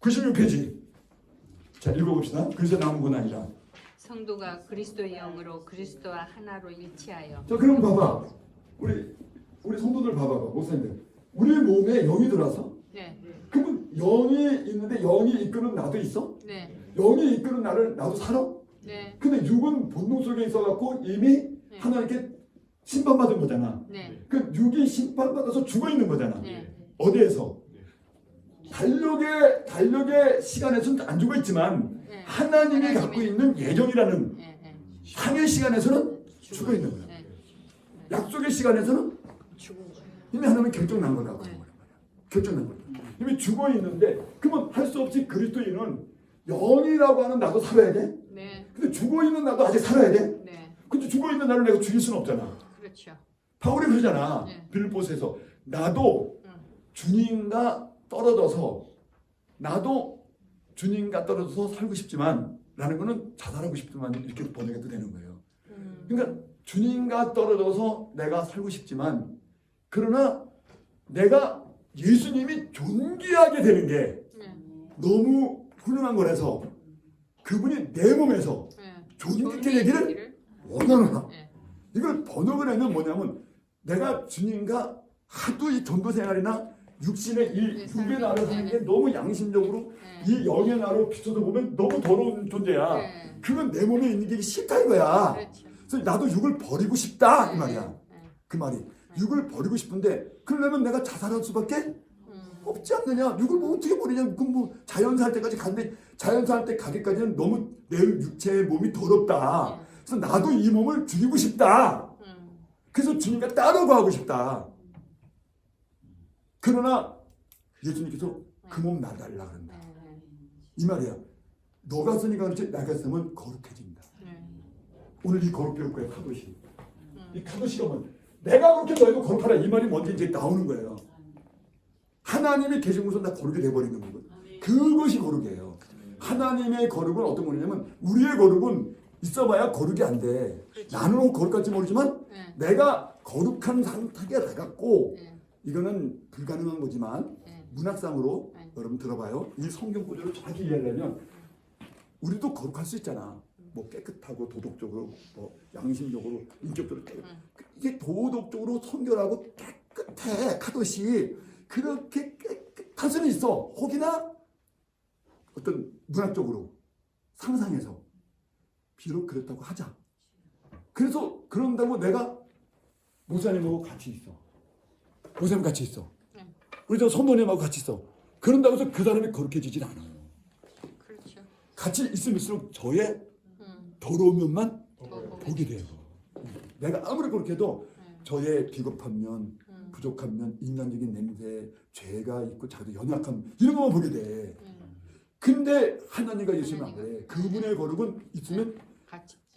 96페이지. 자, 읽어봅시다. 그리스도 남은 고난이라. 성도가 그리스도의 영으로 그리스도와 하나로 일치하여. 자, 그럼 봐봐. 우리 성도들 봐봐, 목사님들. 우리 몸에 영이 들어와서. 네. 그러면 영이 있는데 영이 이끄는 나도 있어? 네. 영이 이끄는 나를 나도 살아? 네. 근데 육은 본능 속에 있어갖고 이미 하나님께 심판받은 거잖아. 네. 그 육이 심판받아서 죽어 있는 거잖아. 네. 어디에서? 달력의 시간에서는 안 죽어 있지만 네. 하나님이 갖고 있는 예정이라는 네. 네. 항의 시간에서는 죽어 있는 거야. 네. 약속의 시간에서는 죽은 거예요. 이미 하나님은 결정난 거라고. 네. 결정난 거야. 이미 죽어 있는데 그러면 할 수 없이 그리스도인은 영이라고 하는 나도 살아야 돼. 네. 근데 죽어 있는 나도 아직 살아야 돼. 네. 근데 죽어 있는 나를 내가 죽일 수는 없잖아. 그렇죠. 바울이 그러잖아. 네. 빌립보서에서 나도 주님과 떨어져서 살고 싶지만 라는 거는 자살하고 싶지만 이렇게 번역해도 되는 거예요. 그러니까 주님과 떨어져서 내가 살고 싶지만 그러나 내가 예수님이 존귀하게 되는 게 네. 너무 훌륭한 거라서 그분이 내 몸에서 네. 존귀하게 되기를 원하노라. 네. 이걸 번역을 하면 뭐냐면 내가 주님과 하도 이 전도 생활이나 육신의 이 육의 나를 사는 게 너무 양심적으로 이 영의 나로 비춰서 보면 너무 더러운 존재야. 네. 그건 내 몸에 있는 게 싫다 이거야. 그렇죠. 그래서 나도 육을 버리고 싶다 이 말이야. 네. 그 말이 육을 버리고 싶은데 그러려면 내가 자살할 수밖에 없지 않느냐. 육을 뭐 어떻게 버리냐. 그럼 뭐 자연사 할 때까지 가는데 자연사 할 때 가기까지는 너무 내 육체의 몸이 더럽다. 그래서 나도 이 몸을 죽이고 싶다. 그래서 주님과 따라가고 싶다. 그러나 예수님께서 그 몸 놔달라 그런다. 이 말이야. 너가 쓰니까 그렇지 내가 쓰면 거룩해진다. 오늘 이 거룩 배울 거야. 카도시. 이 카도시가 뭐 내가 그렇게 너희도 거룩하라 이 말이 뭔지 이제 나오는 거예요. 하나님이 계신 곳은 다 거룩이 돼버리는 거고 그것이 거룩이에요. 하나님의 거룩은 어떤 거냐면 우리의 거룩은 있어봐야 거룩이 안 돼. 나는 거룩할지 모르지만 내가 거룩한 상태가 돼갖고 이거는 불가능한 거지만 문학상으로 여러분 들어봐요. 이 성경 구조를 정확히 이해하려면 우리도 거룩할 수 있잖아. 뭐 깨끗하고 도덕적으로 뭐 양심적으로 인격적으로 이게 도덕적으로 선결하고 깨끗해 카도시 그렇게 깨끗할 수는 있어. 혹이나 어떤 문학적으로 상상해서 비록 그렇다고 하자. 그래서 그런다고 내가 목사님하고 같이 있어. 목사님 같이 있어. 우리 저 선모님하고 같이 있어. 그런다고 해서 그 사람이 거룩해지진 않아요. 그렇죠. 같이 있을수록 저의 더러운 면만 보게 돼요. 내가 아무리 그렇게 해도 저의 비겁한 면, 부족한 면, 인간적인 냄새, 죄가 있고 자기도 연약함 이런 것만 보게 돼. 근데 하나님과 예수님은 안 그래. 그분의 거룩은 있으면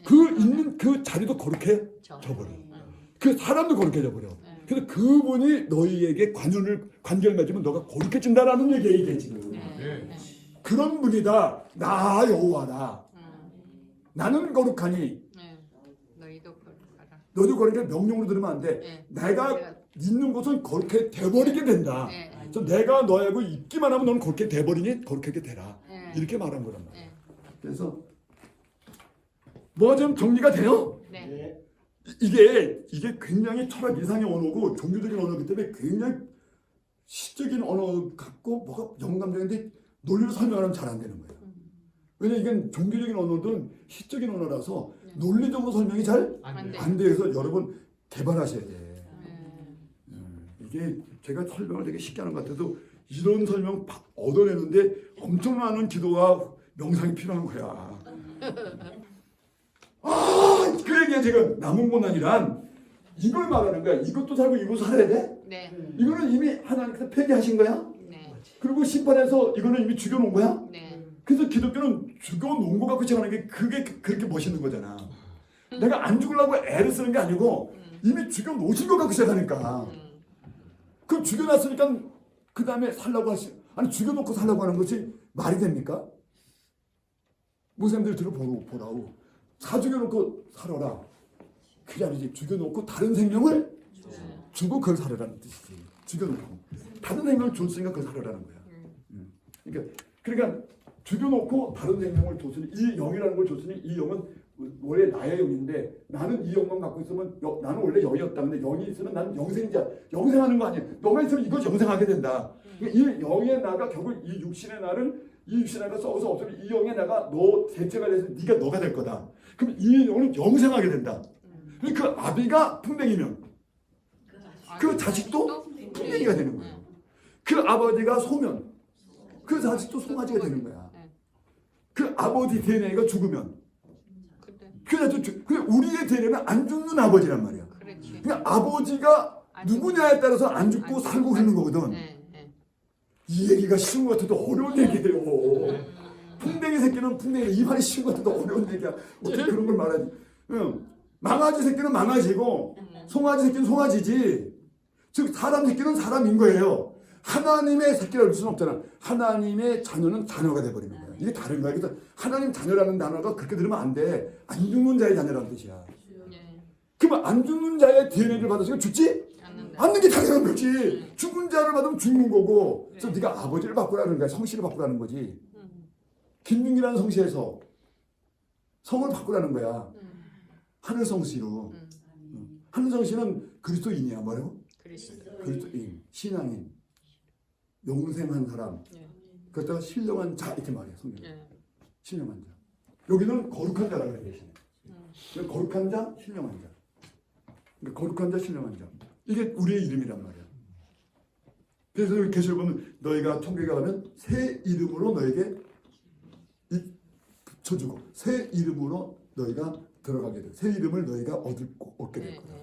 그 있는 그 자리도 거룩해져 버려. 그 사람도 거룩해져 버려. 그래서 그분이 너희에게 관계를 맺으면 너가 거룩해진다라는 얘기야 이게 지금. 그런 분이다. 나 여호와라. 나는 거룩하니 너희도 거룩하라. 너도 거룩해 명령으로 들으면 안 돼. 내가 있는 곳은 거룩해 돼버리게 된다. 그래서 내가 너하고 있기만 하면 너는 거룩해 돼버리니 거룩하게 되라. 이렇게 말한 거란 말이야. 그래서 뭐가 좀 정리가 돼요? 네. 이게 굉장히 철학 이상의 언어고 종교적인 언어이기 때문에 굉장히 시적인 언어 같고 뭐가 영감적인데 논리로 설명하면 잘 안 되는 거예요. 왜냐면 이건 종교적인 언어든 시적인 언어라서 논리적으로 설명이 잘 안 돼. 그래서 여러분 개발하셔야 돼. 이게 제가 설명을 되게 쉽게 하는 것 같아도 이런 설명 얻어내는데 엄청나는 기도와 명상이 필요한 거야. 그 얘기야 지금 남은 고난이란 이걸 말하는 거야. 이것도 살고 이것도 살아야 돼? 네. 이거는 이미 하나님께서 폐기하신 거야? 네. 그리고 심판해서 이거는 이미 죽여놓은 거야? 네. 그래서 기독교는 죽여놓은 거 갖고 생각하는 게 그게 그렇게 멋있는 거잖아. 내가 안 죽으려고 애를 쓰는 게 아니고 이미 죽여놓으신 거 갖고 시작하니까. 그럼 죽여놨으니까 그 다음에 살라고 아니 죽여놓고 살라고 하는 것이 말이 됩니까? 목사님들 들어보라고. 다 죽여놓고 살아라. 그게 아니지. 죽여놓고 다른 생명을 주고 그걸 살아라는 뜻이지. 죽여놓고 다른 생명을 줬으니까 그걸 살아라는 거야. 그러니까 그러니까 죽여놓고 다른 생명을 줬으니 이 영이라는 걸 줬으니 이 영은 원래 나의 영인데 나는 이 영만 갖고 있으면 나는 원래 영이었다. 근데 영이 있으면 나는 영생자, 영생하는 거 아니야. 너가 있으면 이거 영생하게 된다. 그러니까 이 영의 나가 결국 이 육신의 나를 이 육신의 나가 썩어서 없으면 이 영의 나가 너 대체가 돼서 네가 너가 될 거다. 그럼 이 영은 영생하게 된다. 그 아비가 풍뎅이면 그 자식도 풍뎅이가 되는 거예요. 그 아버지가 소면 그 자식도 송아지가 되는 거야. 그 아버지 DNA가 죽으면 그래서 우리의 DNA는 안 죽는 아버지란 말이야. 그러니까 아버지가 누구냐에 따라서 안 죽고 살고 그러는 거거든. 이 얘기가 쉬운 것 같아도 어려운 얘기예요. 풍뎅이 새끼는 풍뎅이 이 말이 쉬운 것 같아도 어려운 얘기야. 어떻게 그런 걸 말하지? 망아지 새끼는 망아지고 송아지 새끼는 송아지지. 즉 사람 새끼는 사람인 거예요. 하나님의 새끼라고 할 수는 없잖아. 하나님의 자녀는 자녀가 돼버리는 거야. 이게 다른 거야. 그래서 하나님 자녀라는 단어가 그렇게 들으면 안 돼. 안 죽는 자의 자녀라는 뜻이야. 그러면 안 죽는 자의 DNA를 받았으니까 죽지? 않는 게 당연한 거지. 죽은 자를 받으면 죽는 거고. 그래서 네가 아버지를 바꾸라는 거야. 성씨를 바꾸라는 거지. 김중기라는 성씨에서 성을 바꾸라는 거야. 하늘 성씨로. 하늘 성씨는 그리스도인이야. 뭐라고? 그리스도인, 신앙인, 영생한 사람. 그렇다가 신령한 자 이렇게 말해요. 성경. 신령한 자. 여기는 거룩한 자라고 해요. 대신에. 거룩한 자, 신령한 자. 그러니까 거룩한 자, 신령한 자. 이게 우리의 이름이란 말이야. 그래서 여기 계시록 보면 너희가 천국에 가면 새 이름으로 너에게 붙여주고 새 이름으로 너희가 들어가게 돼. 새 이름을 너희가 얻게 될 거다.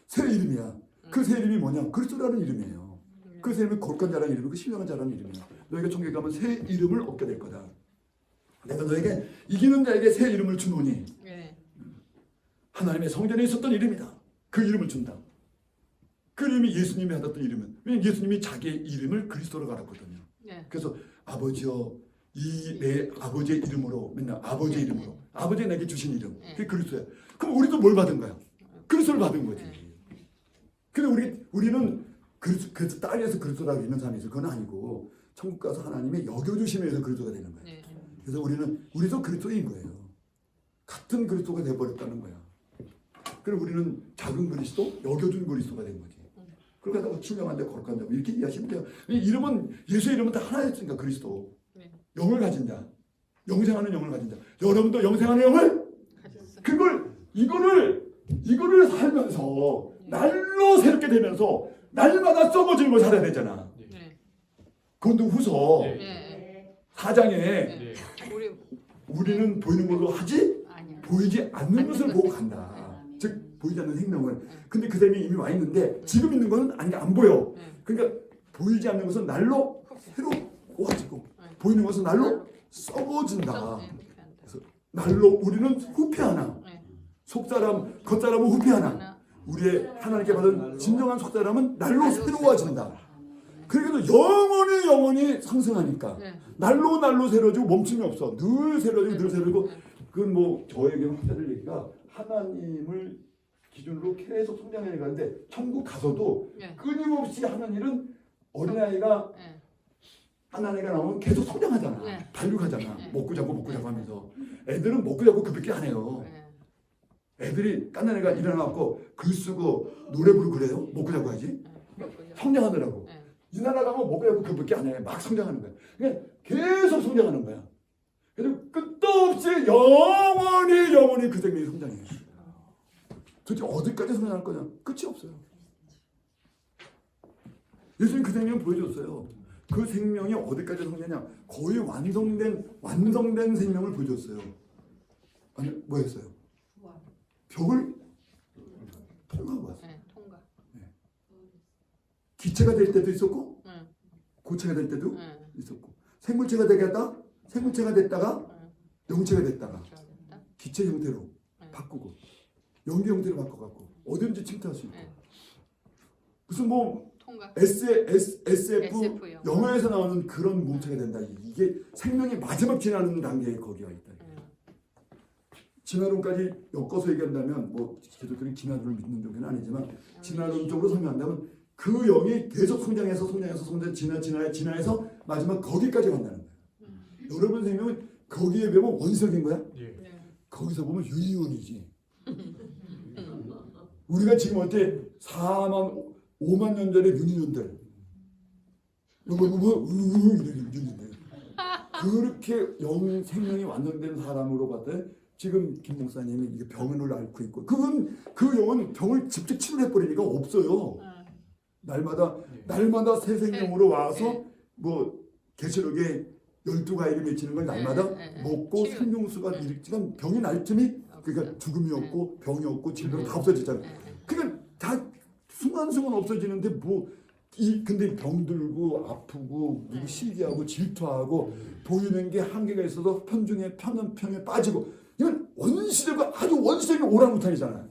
새 이름이야. 그 새 이름이 뭐냐? 그리스도라는 이름이에요. 그 새 이름이 거룩한 자라는 이름이고 신령한 자라는 이름이야. 너희가 천국에 가면 새 이름을 얻게 될 거다. 내가 너에게 이기는 자에게 새 이름을 주노니 하나님의 성전에 있었던 이름이다. 그 이름을 준다. 그 이름이 예수님이 하셨던 이름은 왜냐면 예수님이 자기의 이름을 그리스도로 갈았거든요. 그래서 아버지여 이 내 아버지의 이름으로 맨날 아버지의 이름으로 아버지 내게 주신 이름 그게 그리스도야. 그럼 우리도 뭘 받은 거야? 그리스도를 받은 거지. 근데 우리는 그래서 딸에서 그리스도라고 있는 사람이 있어. 그건 아니고 천국 가서 하나님의 여겨주심에서 그리스도가 되는 거야. 그래서 우리도 그리스도인 거예요. 같은 그리스도가 돼버렸다는 거야. 그럼 우리는 작은 그리스도, 여겨준 그리스도가 된 거지. 그러니까 신령한데 거룩한데 이렇게 이해하시면 돼요. 이름은 예수의 이름은 다 하나였으니까 그리스도. 영을 가진 자, 영생하는 영을 가진 자. 여러분도 영생하는 영을 이거를 살면서 날로 새롭게 되면서 날마다 썩어지는 걸 살아야 되잖아. 그건도 후서 4장에 우리는 보이는 걸로 하지 보이지 않는 것을 보고 간다. 즉 보이지 않는 생명을. 근데 그 생명이 이미 와 있는데 지금 있는 것은 아니 안 보여. 그러니까 보이지 않는 것은 날로 새로워지고 보이는 것은 날로 썩어진다. 그래서 날로 우리는 후패하나 속사람 겉사람은 후패하나 우리의 하나님께 받은 진정한 속사람은 날로 새로워진다. 그래도 영원히 상승하니까 날로 새로워지고 멈춤이 없어. 늘 새로워지고 그건 뭐 저에게 학자들 얘기가 하나님을 기준으로 계속 성장해 가는데 천국 가서도 끊임없이 하는 일은 어린아이가 하나님가 나오면 계속 성장하잖아. 발육하잖아. 먹고 자고 하면서. 애들은 먹고 자고 그밖에 안 해요. 애들이 깐난 애가 일어나갖고 글 쓰고 노래 부르고 그래요. 먹고 자고 하지. 성장하더라고. 이 나라 가면 먹고 자고 그밖에 안 해. 막 성장하는 거야. 그러니까 계속 성장하는 거야. 그래서 끝도 없이 영원히 그 생명이 성장해. 도대체 어디까지 성장할 거냐? 끝이 없어요. 예수님 그 생명 보여줬어요. 그 생명이 어디까지 성장하냐? 거의 완성된 생명을 보여줬어요. 아니 뭐였어요? 벽을 통과하고 왔어요. 기체가 될 때도 있었고 고체가 될 때도 있었고 생물체가 됐다가 영체가 됐다가 기체 형태로 바꾸고 연기 형태로 바꿔갖고 어디든지 침투할 수 있고 무슨 뭐 SF 영화에서 나오는 그런 몸체가 된다. 이게 생명이 마지막 지나는 단계에 거기가 있다. 진화론까지 엮어서 얘기한다면 뭐 기독교는 진화론을 믿는 쪽은 아니지만 진화론 쪽으로 설명한다면 그 영이 계속 성장해서 진화해서 마지막 거기까지 간다는 거예요. 여러분 생명은 거기에 보면 원석인 거야? 예. 거기서 보면 유리온이지. 우리가 지금 어때 4만 5만 년 전의 유니온들 유니온들 그렇게 영 생명이 완성된 사람으로 봤더니 지금 김 목사님이 이게 병을 앓고 있고 그건 그 영은 병을 직접 치료해 버리니까 없어요. 날마다 새 생명으로 와서 뭐 계시록에 12가지를 맺히는 걸 날마다 먹고 치료. 생명수가 일찍은 병이 날 틈이 그러니까 죽음이 없고 병이 없고 질병이 다 없어지잖아요. 그러니까 다 순간순간 없어지는데 근데 병들고 아프고 누구 시기하고 질투하고 보이는 게 한계가 있어서 편중에 편에 빠지고 이건 원시적인 아주 원시적인 오랑우탄이잖아요.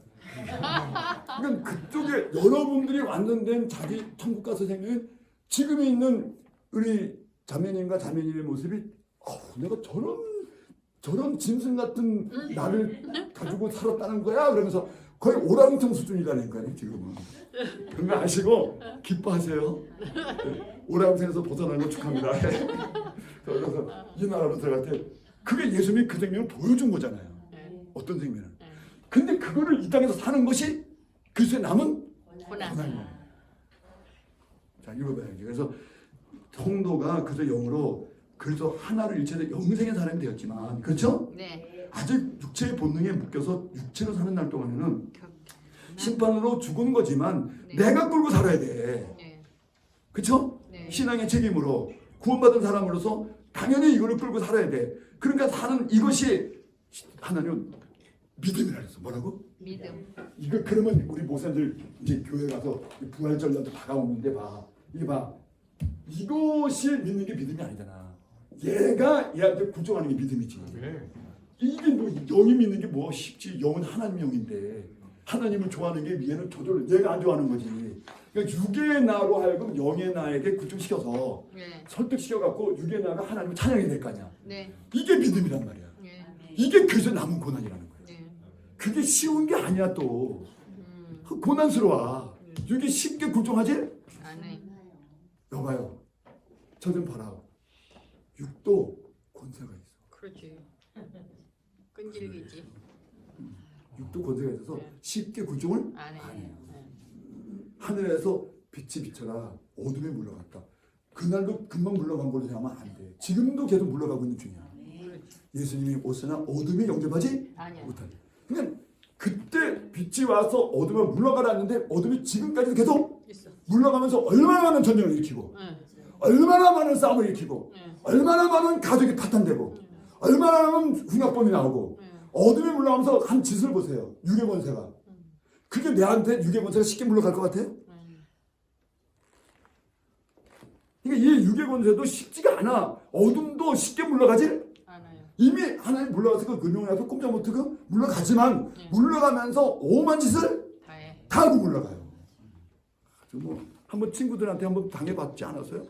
그러니까 그쪽에 여러분들이 완전된 자기 천국 가서 생명은 지금에 있는 우리 자매님과 자매님의 모습이 내가 저런 짐승 같은 나를 가지고 살았다는 거야 그러면서 거의 오랑우탄 수준이라니까요 지금은. 그런 거 아시고 기뻐하세요. 오랑우탄에서 벗어나는 거 축하합니다. 그래서 이 나라로 들어갈 때 그게 예수님이 그 생명을 보여준 거잖아요. 어떤 생명을. 근데 그거를 이 땅에서 사는 것이 그리스도의 남은 고난이에요. 자 읽어봐야지. 그래서 성도가 그저 영으로 그래서 하나를 일체로 영생의 사람이 되었지만 그렇죠? 네. 아직 육체의 본능에 묶여서 육체로 사는 날 동안에는 심판으로 죽은 거지만 네. 내가 끌고 살아야 돼. 네. 그렇죠? 네. 신앙의 책임으로 구원받은 사람으로서 당연히 이거를 끌고 살아야 돼. 그러니까 사는 이것이 하나님 믿음이라 그랬어. 뭐라고? 믿음. 이거 그러면 우리 목사님들 이제 교회 가서 부활절날도 다가오는데 이게 이것이 믿는 게 믿음이 아니잖아. 얘가 얘한테 구종하는 게 믿음이지. 네. 이게 뭐 영이 믿는 게 뭐 쉽지. 영은 하나님 영인데 하나님을 좋아하는 게 얘는 저절로 얘가 안 좋아하는 거지. 그러니까 육의 나로 하여금 영의 나에게 구중시켜서 네. 설득시켜갖고 육의 나가 하나님을 찬양해야 될 거 아니야. 네. 이게 믿음이란 말이야. 네. 이게 그래서 남은 고난이라는 거야. 네. 그게 쉬운 게 아니야 또. 고난스러워. 이게 쉽게 굴종하지? 안 해. 여봐요. 저 좀 봐라. 육도 권세가 있어. 그렇지. 끈질기지. 육도 권세가 있어서 네. 쉽게 굴종을 안 해. 안 해요. 네. 하늘에서 빛이 비쳐라. 어둠에 물러갔다. 그날도 금방 물러간 걸로 생각하면 안 돼. 지금도 계속 물러가고 있는 중이야. 예수님이 오시나 어둠이 영접하지 아니야. 못하네. 그러니까 그때 빛이 와서 어둠에 물러가라 했는데 어둠이 지금까지도 계속 있어. 물러가면서 얼마나 많은 전쟁을 일으키고 응. 얼마나 많은 싸움을 일으키고 응. 얼마나 많은 가족이 파탄되고 얼마나 많은 흉악범이 나오고 응. 어둠에 물러가면서 한 짓을 보세요. 유괴 권세가. 그게 내한테 유괴 권세가 쉽게 물러갈 것 같아? 응. 그러니까 이 유괴 권세도 쉽지가 않아. 어둠도 쉽게 물러가지 알아요. 이미 하나님 물러가서 그 근용을 앞에 꼼짝 못하고 물러가지만 네. 물러가면서 오만 짓을 다 해. 다 하고 물러가요. 아주 뭐 한번 친구들한테 한번 당해봤지 않았어요?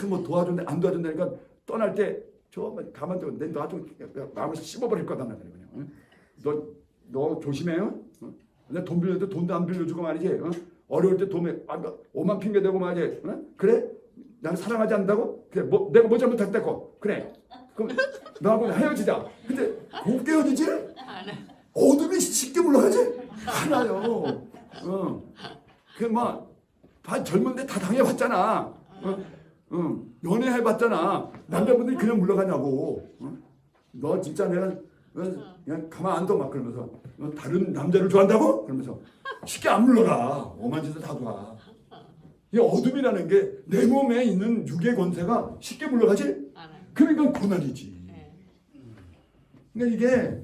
뭐 도와준다 안 도와준다니까 떠날 때 저 가만 둬. 내 놔줘. 마음을 씹어버릴 거다 나 그래 그냥. 응? 너 조심해요. 응? 내가 돈 빌릴 때 돈도 안 빌려주고 말이지. 응? 어려울 때 돈에 오만 핑계 대고 말이지. 응? 그래? 난 사랑하지 않는다고? 그래 뭐 내가 뭐 잘못했다고? 그래. 그럼 너하고 헤어지자. 근데 곱게 헤어지지? 안 해. 어둠이 쉽게 물러가지? 하나요. 젊은데 다 당해봤잖아. 연애해봤잖아. 남자분들이 그냥 물러가냐고. 너 진짜 내가 그냥 가만 안 둬 막 그러면서 너 다른 남자를 좋아한다고? 그러면서 쉽게 안 물러가. 오만 짓을 다 둬. 이 어둠이라는 게 내 몸에 있는 육의 권세가 쉽게 물러가지? 안 해. 그러니까 고난이지. 네. 그러니까 이게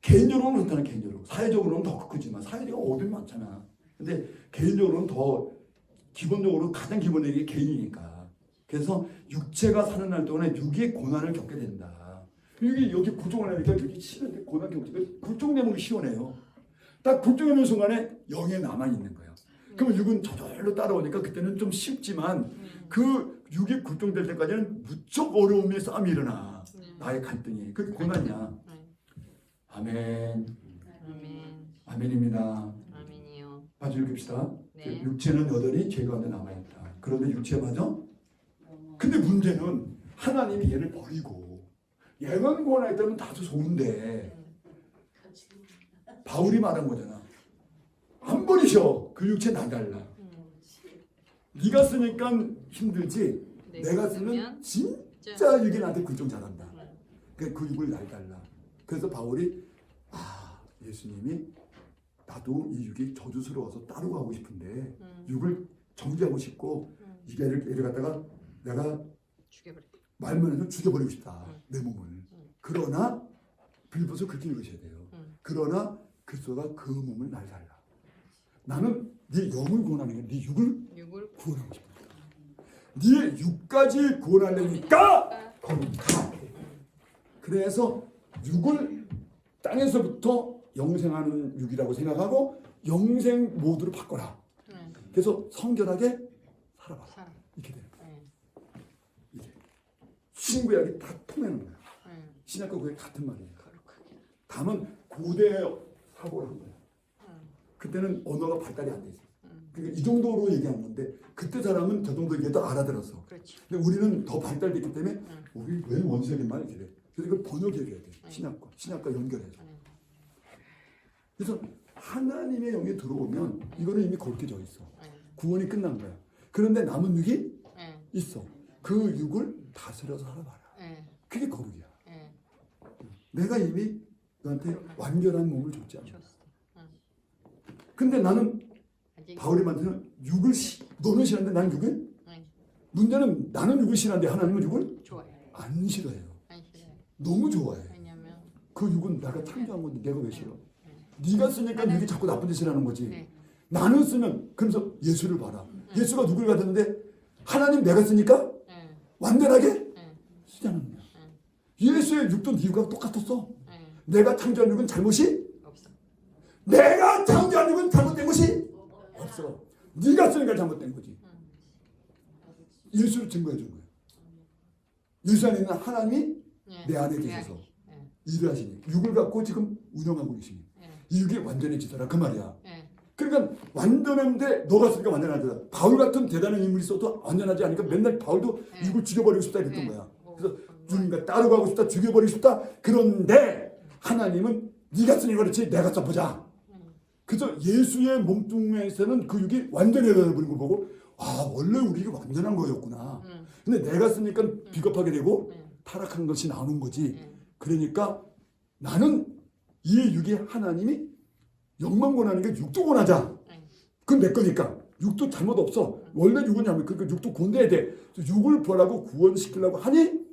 개인적으로는 그렇다는 개인적으로 사회적으로는 더 크지만 사회적으로 어둠이 많잖아. 근데 개인적으로는 더 기본적으로 가장 기본적인 게 개인이니까. 그래서 육체가 사는 날 동안에 육의 고난을 겪게 된다. 여기 굴종을 하니까 여기 싫은데 고난 겪으니까 굴종되면 시원해요. 딱 굴종하는 순간에 영에 남아 있는 거예요. 그러면 육은 저절로 따라오니까 그때는 좀 쉽지만 그 육이 굴종될 때까지는 무척 어려움의 싸움이 일어나. 나의 갈등이. 그게 고난이야. 아멘. 아멘. 아멘입니다. 아멘이요. 마저 읽읍시다. 네. 육체는 여전히 죄 가운데 남아있다. 그런데 육체마저? 근데 문제는 하나님이 얘를 버리고 얘만 구원하겠다면 다소 좋은데 바울이 말한 거잖아. 안 버리셔. 그 육체 나달라. 네가 쓰니까 힘들지 내가 쓰면 진짜 육이 나한테 굴종 잘한다. 그러니까 그 육을 날 달라. 그래서 바울이 예수님이 나도 이 육이 저주스러워서 따로 가고 싶은데 육을 정지하고 싶고 얘를 갖다가 내가 말만 해도 죽여버리고 싶다. 내 몸을. 그러나 빌립보서 그렇게 읽으셔야 돼요. 그러나 그리스도가 그 몸을 날 달라. 나는 네 영을 구원하는 게 네 육을 구원하고 싶다. 네 육까지 구원하려니까 거기 가. 그래서 육을 땅에서부터 영생하는 육이라고 생각하고 영생 모드로 바꿔라. 그래서 성결하게 살아봐라. 이렇게 되는 거예요. 이게 신구약이 다 통하는 거예요. 신약과 구약이 같은 말이에요. 다만 고대 사고를 한 거예요. 그때는 언어가 발달이 안 돼 있어요. 그러니까 이 정도로 얘기한 건데 그때 사람은 저 정도 얘기해도 알아들었어. 그렇지. 근데 우리는 더 발달됐기 때문에 우리 왜 원색인 말 이래. 그래서 이걸 번역해야 돼. 신약과 연결해서. 그래서 하나님의 영이 들어오면 이거는 이미 걸쳐져 있어. 구원이 끝난 거야. 그런데 남은 육이 있어. 그 육을 다스려서 살아봐라. 그게 거룩이야. 내가 이미 너한테 완전한 몸을 줬지 않아. 근데 나는 바울이 만드는 육을 너는 싫어하는데 나는 육을? 문제는 나는 육을 싫어하는데 하나님은 육을 안 싫어해요. 너무 좋아해. 그 육은 내가 창조한 건데 내가 왜 싫어? 네가 쓰니까 육이 자꾸 나쁜 짓을 하는 거지. 나는 쓰면 그러면서 예수를 봐라. 예수가 누굴 받았는데 하나님 내가 쓰니까 완전하게 쓰자는 거야. 예수의 육도 네 육하고 똑같았어. 내가 창조한 육은 잘못이 없어. 내가 창조한 육은 잘못된 것이 없어. 네가 쓰니까 잘못된 거지. 예수를 증거해 준 거예요. 예수 안에 있는 하나님이 내 안에 계셔서 일을 하시니 육을 갖고 지금 운영하고 계시니 이 육이 완전해지더라 그 말이야. 그러니까 완전한데 너가 쓰니까 완전하더라. 바울 같은 대단한 인물이 있어도 완전하지 않으니까 맨날 바울도 육을 죽여버리고 싶다 이랬던 거야. 그래서 누군가 따라가고 싶다 죽여버리고 싶다. 그런데 하나님은 네가 쓰니 그렇지 내가 써보자. 그래서 예수의 몸뚱에서는 그 육이 완전해져 버린 걸 보고 원래 우리 육이 완전한 거였구나. 근데 내가 쓰니까 비겁하게 되고 타락한 것이 나오는 거지. 그러니까 나는 이 육이 하나님이 영만 권하는 게 육도 권하자. 그건 내 거니까. 육도 잘못 없어. 원래 육은 잘못. 그러니까 육도 권해야 돼. 육을 벌하고 구원시키려고 하니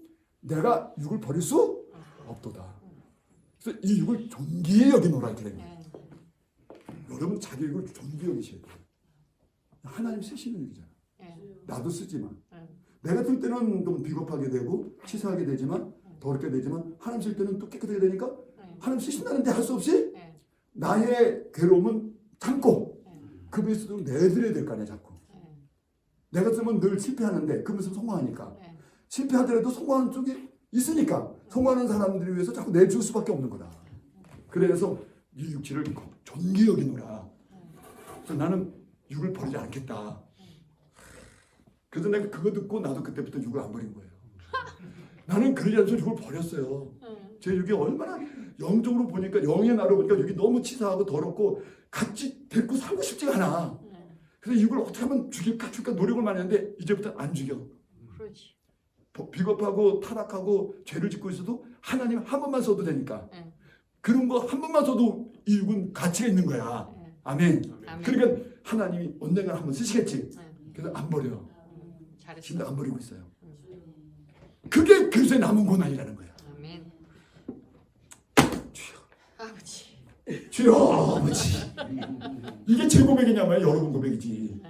내가 육을 버릴 수 없도다. 그래서 이 육을 존귀히 여기노라 이렇게 됩니다. 여러분 자기 육을 존귀히 여기셔야 돼요. 하나님 쓰시는 육이잖아. 나도 쓰지만 내가 쓸 때는 좀 비겁하게 되고 치사하게 되지만 더럽게 되지만 하나님 쓸 때는 또 깨끗하게 되니까 하나님 쓰신다는데 할 수 없이 나의 괴로움은 참고 그 베이스도 내드려야 될 거 아니야 자꾸. 내가 쓰면 늘 실패하는데 그러면서 성공하니까 실패하더라도 성공하는 쪽이 있으니까 성공하는 사람들을 위해서 자꾸 내줄 수밖에 없는 거다. 그래서 이 육체를 존귀히 여기노라. 그래서 나는 육을 버리지 않겠다. 그래서 내가 그거 듣고 나도 그때부터 육을 안 버린 거예요. 나는 그러지 않아서 육을 버렸어요. 제 육이 얼마나 영적으로 보니까 영의 나로 보니까 육이 너무 치사하고 더럽고 같이 데리고 살고 싶지가 않아. 그래서 육을 어떻게 하면 죽일까 노력을 많이 했는데 이제부터 안 죽여. 그렇지. 비겁하고 타락하고 죄를 짓고 있어도 하나님 한 번만 써도 되니까. 그런 거 한 번만 써도 이 육은 가치가 있는 거야. 아멘. 그러니까 하나님이 언젠가 한번 쓰시겠지. 그래서 안 버려요. 진짜 안 버리고 있어요. 그게 그리스도의 남은 고난이라는 거야. 아멘. 주여. 아버지. 주여 아버지. 이게 제 고백이냐면 여러분 고백이지.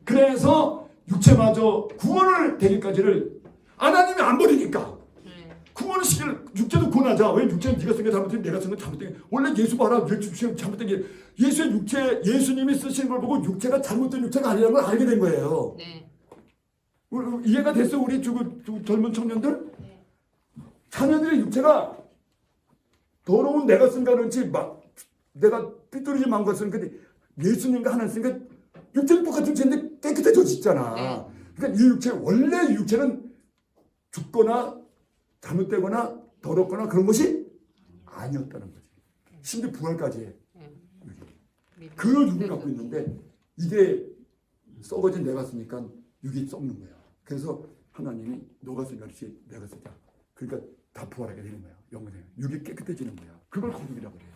그래서 육체마저 구원을 되기까지를 하나님이 안 버리니까 구원을 시킬 육체도 구원하자. 왜 육체는 네가 쓴 게 잘못된 내가 쓴 건 잘못된 게 원래 예수 봐라. 육체가 잘못된 게 예수의 육체 예수님이 쓰신 걸 보고 육체가 잘못된 육체가 아니라는 걸 알게 된 거예요. 네. 이해가 됐어 우리 젊은 청년들? 자녀들의 육체가 더러운 내가 쓴가 그런지 막 내가 삐뚤어진 마음과 쓰는 근데 예수님과 하나님 쓰니까 육체는 똑같은 육체인데 깨끗해져 있잖아. 그러니까 이 육체 원래 육체는 죽거나 잘못되거나 더럽거나 그런 것이 아니었다는 거지. 심지어 부활까지 해. 그 육을 갖고 있는데 이게 썩어진 내가 쓰니까 육이 썩는 거야. 그래서 하나님이 너가 쓰니까 내가 쓰자. 그러니까 다 부활하게 되는 거야. 영원히 육이 깨끗해지는 거야. 그걸 거룩이라고 그래.